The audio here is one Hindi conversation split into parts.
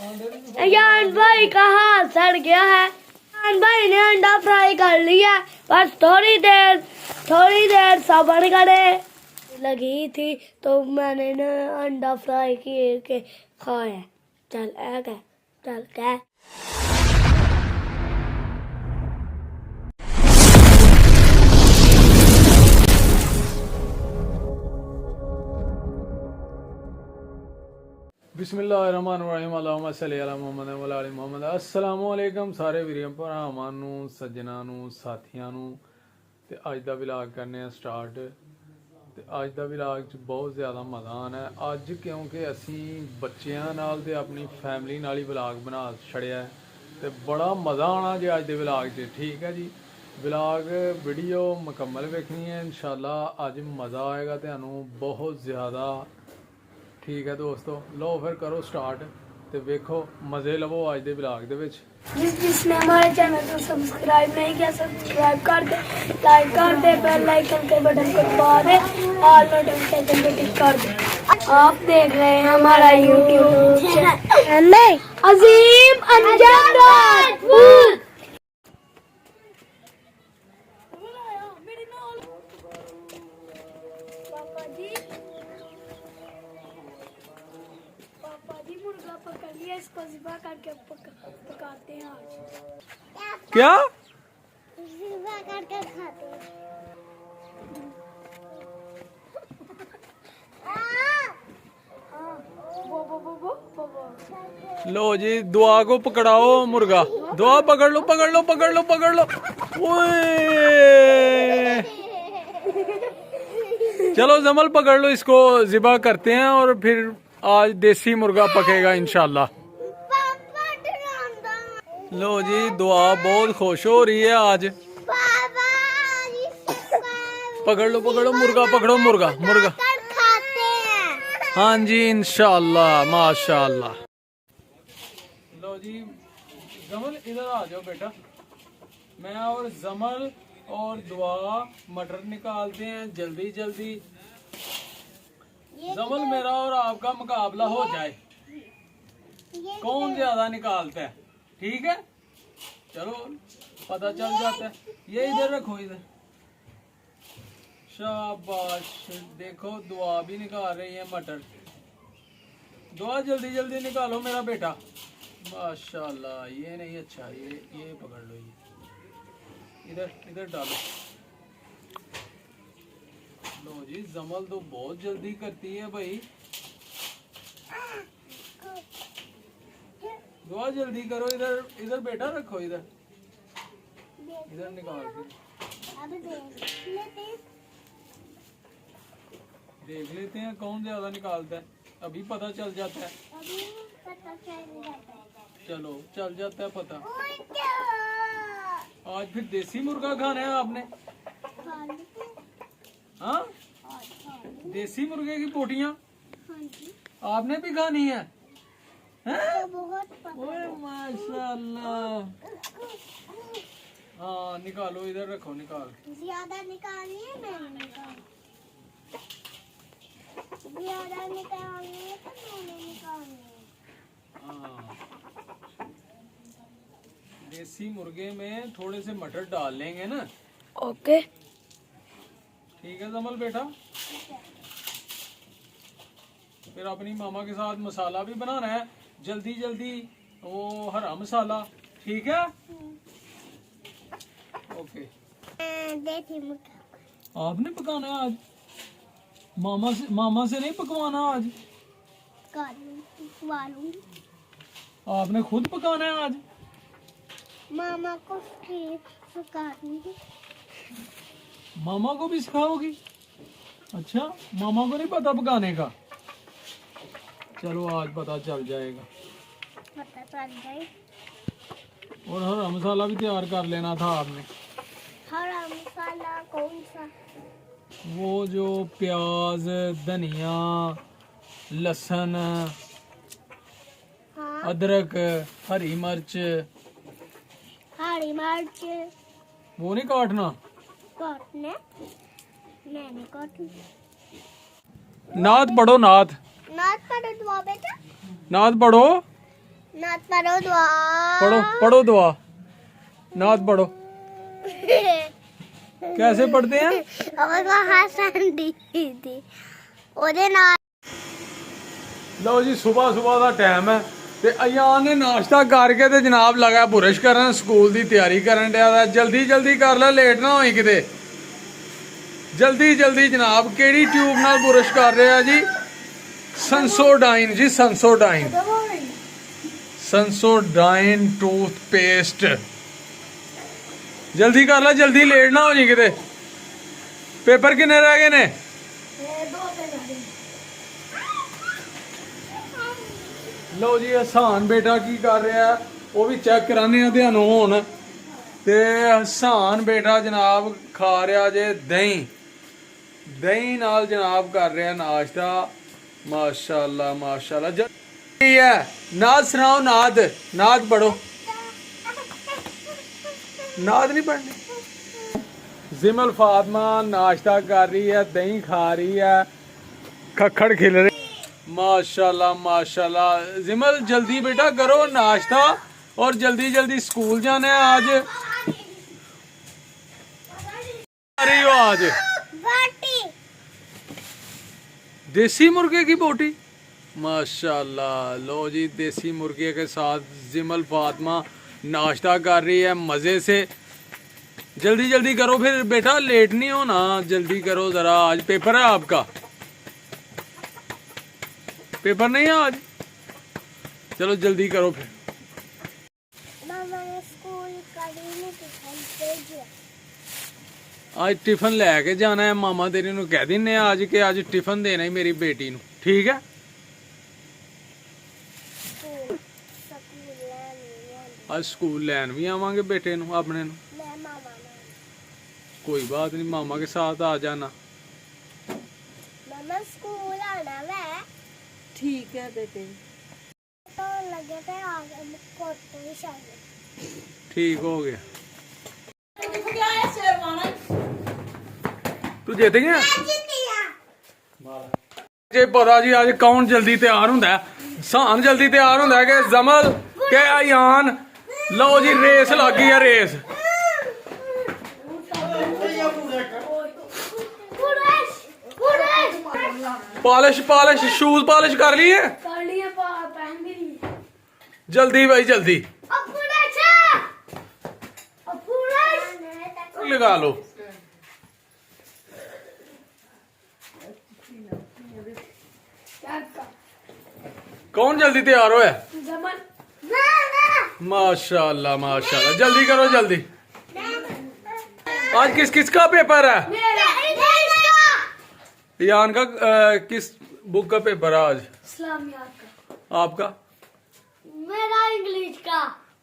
यान भाई का हाथ सड़ गया है। यान भाई ने अंडा फ्राई कर लिया, बस थोड़ी देर सब्र करे। लगी थी तो मैंने ना अंडा फ्राई किए के खाया। चल क्या बिस्मिल्लाहिर्रहमानिर्रहीम अल्लाहुम्मा सल्ली अला मुहम्मद व अला आलि मुहम्मद। अस्सलाम वालेकुम सारे वीरों भरावां नूं सज्जनां नूं साथियां नूं। ते अज दा व्लॉग करने स्टार्ट। ते अज दा व्लॉग च बहुत ज़्यादा मज़ा आना है अज, क्योंकि असी बच्चों नाल ते अपनी फैमिली नाल ही व्लॉग बना छड़िया है। ते बड़ा मज़ा आना जी अज दे व्लॉग च। ठीक है जी, व्लॉग वीडियो मुकम्मल वेखनी है इंशाअल्लाह। अज मज़ा आएगा तुहानूं बहुत ज़्यादा। ठीक है दोस्तों, लो फिर करो स्टार्ट ते वेखो मज़े लवो अज दे व्लॉग दे विच। जिसने हमारे चैनल को सब्सक्राइब नहीं किया सब्सक्राइब कर दे, लाइक कर दे, बेल आइकन के बटन को दबा दे और नोटिफिकेशन पे टिक कर दे। आप देख रहे हैं हमारा यूट्यूब चैनल अजीम अंजम राजपूत। पापा जी मुर्गा पकड़ लिया, इसको ज़िबा करके पकाते हैं आज। क्या ज़िबा करके खाते हैं। लो जी, दुआ को पकड़ाओ मुर्गा। दुआ पकड़ लो। ओए चलो जमल पकड़ लो, इसको ज़िबा करते हैं और फिर आज देसी मुर्गा पकेगा इंशाल्लाह। लो जी, दुआ बहुत खुश हो रही है आज। पकड़ लो मुर्गा, पकड़ो मुर्गा। हाँ जी इंशाल्लाह, माशाल्लाह। लो जी जमल इधर आ जाओ बेटा। मैं और जमल और दुआ मटर निकालते हैं जल्दी जल्दी। जमल मेरा और आपका मुकाबला हो जाए, कौन ज्यादा निकालता है। ठीक है, चलो पता चल जाता है। ये इधर रखो, इधर। शाबाश, देखो दुआ भी निकाल रही है मटर। दुआ जल्दी जल्दी निकालो मेरा बेटा, माशाल्लाह। ये नहीं अच्छा, ये पकड़ लो, ये इधर डालो। लो जी, जमल तो बहुत जल्दी करती है भाई। दुआ जल्दी करो, इधर बेटा रखो, इधर निकाल के देख लेते हैं कौन ज्यादा निकालता है। अभी पता चल जाता है। चलो चल जाता है पता। आज फिर देसी मुर्गा खाना है आपने? हाँ, देसी मुर्गे की बोटियाँ आपने भी खानी है? ओए माशाल्लाह। हाँ निकालो, इधर रखो, निकाल। ज्यादा निकालनी है, मैंने निकाली। ज्यादा निकालनी है तो मैंने निकालनी है। हाँ, देसी मुर्गे में थोड़े से मटर डाल लेंगे ना। ओके ठीक है जमल बेटा। फिर अपनी मामा के साथ मसाला भी बनाना है जल्दी जल्दी, वो हरा मसाला। ठीक है, ओके। देसी मुर्गा आपने पकाना है आज? मामा से नहीं पकवाना आज? आपने खुद पकाना है आज? मामा को सिखा दूंगी। मामा को भी सिखाओगी? अच्छा, मामा को नहीं पता पकाने का? चलो आज पता चल जाएगा। पता चल जाए। और हरा मसाला भी तैयार कर लेना था आपने। हरा मसाला कौन सा? वो जो प्याज, धनिया, लहसुन, हाँ? अदरक, हरी मिर्च वो नहीं काटना? काटने मैंने काटनी। नात पढ़ो, नात नात पढ़ो दुआ बेटा। नात पढ़ो। नाथ पढ़ो दुआ पढ़ो पढ़ो दुआ नात पढ़ो कैसे पढ़ते हैं और वो हसन दी थी ਉਹਦੇ ਨਾਲ ਲਓ ਜੀ ਸਵੇਰ ਸਵੇਰ ਦਾ ਟਾਈਮ ਹੈ ਤੇ ਅਯਾਨ ਨੇ ਨਾਸ਼ਤਾ ਕਰਕੇ ਤੇ ਜਨਾਬ ਲਗਾ ਬੁਰਸ਼ ਕਰਨ ਸਕੂਲ ਦੀ ਤਿਆਰੀ ਕਰਨ ਡਿਆ ਦਾ ਜਲਦੀ ਜਲਦੀ ਕਰ ਲੈ ਲੇਟ ਨਾ ਹੋਈ ਕਿਤੇ ਜਲਦੀ ਜਲਦੀ ਜਨਾਬ ਕਿਹੜੀ ਟਿਊਬ ਨਾਲ ਬੁਰਸ਼ ਕਰ ਰਿਹਾ ਜੀ ਸੰਸੋਡਾਈਨ ਜੀ ਸੰਸੋਡਾਈਨ ਟੂਥਪੇਸਟ ਜਲਦੀ ਕਰ ਲੈ ਜਲਦੀ ਲੇਟ ਨਾ ਹੋ ਜੀ ਕਿਤੇ ਪੇਪਰ ਕਿੰਨੇ ਰਹਿ ਗਏ ਨੇ ਲਓ ਜੀ ਹਸਾਨ ਬੇਟਾ ਕੀ ਕਰ ਰਿਹਾ ਉਹ ਵੀ ਚੈੱਕ ਕਰਾਨੇ ਆ ਤੁਹਾਨੂੰ ਹੁਣ ਤੇ ਹਸਾਨ ਬੇਟਾ ਜਨਾਬ ਖਾ ਰਿਹਾ ਜੇ ਦਹੀਂ ਨਾਲ ਜਨਾਬ ਕਰ ਰਿਹਾ ਨਾਸ਼ਤਾ ਮਾਸ਼ਾਅੱਲਾ ਮਾਸ਼ਾਅੱਲਾ ਜੀ ਹੈ ਨਾਦ ਸੁਣਾਓ ਨਾਦ ਪੜੋ ਨਾਦ ਨਹੀਂ ਪੜਨੀ ਜ਼ਿਮਲ ਫਾਤਮਾ ਨਾਸ਼ਤਾ ਕਰ ਰਹੀ ਹੈ ਦਹੀਂ ਖਾ ਰਹੀ ਹੈ ਖੱਖੜ ਖਿਲ ਰਹੀ माशाल्लाह माशाल्लाह जिमल जल्दी बेटा करो नाश्ता और जल्दी जल्दी स्कूल जाना है आज आ रही हो आज देसी मुर्गे की बोटी माशाल्लाह लो जी देसी मुर्गे के साथ जिमल फातिमा नाश्ता कर रही है मज़े से जल्दी जल्दी करो फिर बेटा लेट नहीं होना जल्दी करो ज़रा आज पेपर है आपका पेपर नहीं है आज चलो जल्दी करो फिर आज टिफिन लैके जाना है मामा तेरी नु कह दिने आज कि आज टिफिन देना है मेरी बेटी नु ठीक है आज स्कूल लैन भी आवांगे बेटे नु अपने नु कोई बात नहीं मामा के साथ आ जाना मामा स्कूल आना है ठीक है बेटे तो लगे थे आगे कोट शायद ठीक हो गया तू जीत गया जे पता जी आज कौन जल्दी तैयार हुंदा है सान जल्दी तैयार हुंदा है कि जमल के अयान लो जी रेस लग गई है रेस पॉलिश शूज पॉलिश कर लिए पहन भी ली जल्दी भाई जल्दी लगा लो कौन जल्दी तैयार होया माशाल्लाह माशाल्लाह जल्दी करो जल्दी आज किस किस का पेपर है यान का किस बुक का पेपर है आज इस्लामियात का आपका मेरा इंग्लिश का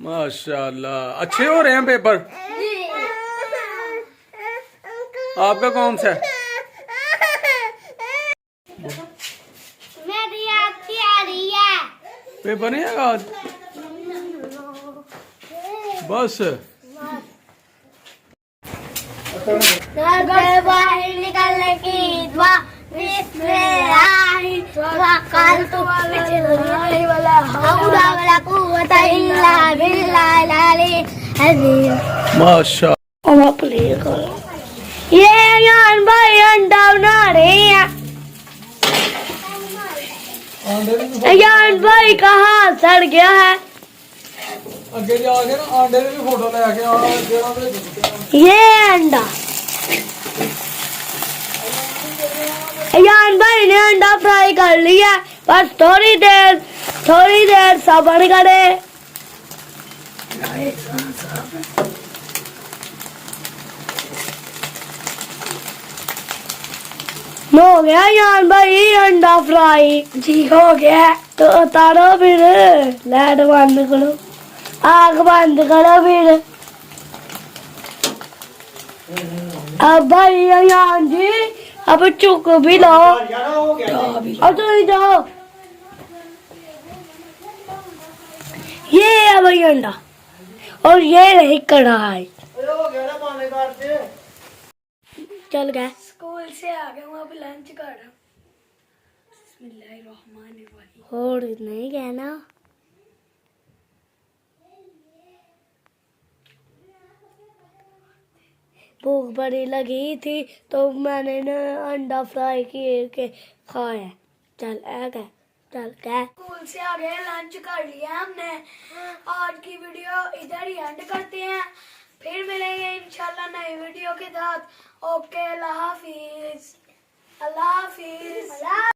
माशाल्लाह अच्छे हो रहे हैं पेपर आपका कौन सा है मेरी आपकी आ रही है पेपर नहीं है आज बस बाहर निकलने की दुआ माशा ये यान भाई अंडा बना रहे हैं यान भाई का हाथ सड़ गया है अगे जाके ना आंडे की भी फोटो लेके आ ये अंडा यान भाई ने अंडा फ्राई कर लिया बस थोड़ी देर सब्र करे हो गया यान भाई अंडा फ्राई जी हो गया तो उतारो फिर लाइट बंद करो आग बंद करो फिर अब भाई यान जी अब चुक भी लो अब तो ही जाओ ये है भाई अंडा और ये रही कढ़ाई चल गए स्कूल से आ गए हूँ अब लंच कर रहा हूँ और नहीं गया ना भूख बड़ी लगी थी तो मैंने ना अंडा फ्राई किए के खाया। चल स्कूल से आ गए, लंच कर लिया हमने। आज की वीडियो इधर ही एंड करते हैं, फिर मिलेंगे इंशाल्लाह नई वीडियो के साथ। ओके, अल्लाह हाफिज।